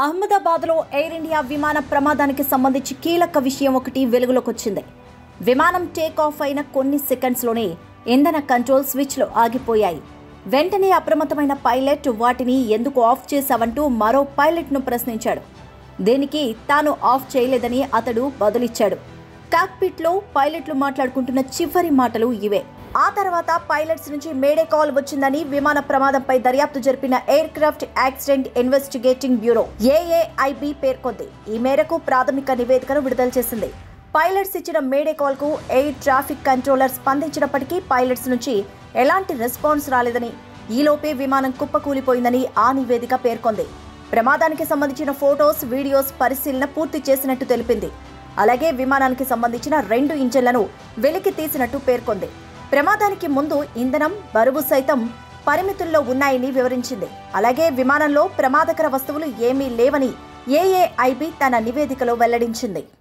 అహ్మదాబాద్లో air India విమాన ప్రమాదానికి సంబంధించి కీలక విషయం ఒకటి వెలుగులోకి వచ్చింది. విమానం టేక్ ఆఫ్ అయిన కొన్ని సెకండ్స్లోనే ఇంధన కంట్రోల్ స్విచ్లు ఆగిపోయాయి. వెంటనే అప్రమత్తమైన పైలట్ వాటిని ఎందుకు ఆఫ్ చేశావంటూ మరో పైలట్ను ప్రశ్నించాడు. దీనికి తాను ఆఫ్ చేయలేదని అతడు బదులిచ్చాడు. కాక్పిట్లో పైలట్లు మాట్లాడుకుంటున్న చివరి మాటలు ఇవే. ఆ తర్వాత పైలట్స్ నుంచి మేడే కాల్ వచ్చిందని విమాన ప్రమాదంపై దర్యాప్తు జరిపిన aircraft accident investigating bureau AAIB పేర్కొంది. ఈ మేరకు ప్రాథమిక నివేదికను విడుదల చేసింది. పైలట్స్ ఇచ్చిన మేడే కాల్ కు ఎయిర్ ట్రాఫిక్ కంట్రోలర్ స్పందించినప్పటికీ పైలట్స్ నుంచి ఎలాంటి రెస్పాన్స్ రాలేదని, ఈలోపే విమానం కుప్పకూలిపోయిందని ఆ నివేదిక పేర్కొంది. ప్రమాదానికి సంబంధించిన ఫోటోస్, వీడియోస్ పరిశీలన పూర్తి చేసినట్టు తెలిపింది. అలాగే విమానానికి సంబంధించిన 2 ఇంజన్లను వెలికి తీసినట్టు పేర్కొంది. ప్రమాదానికి ముందు ఇంధనం, బరువు సైతం పరిమితుల్లో ఉన్నాయని వివరించింది. అలాగే విమానంలో ప్రమాదకర వస్తువులు ఏమీ లేవని ఏఏఐబీ తన నివేదికలో వెల్లడించింది.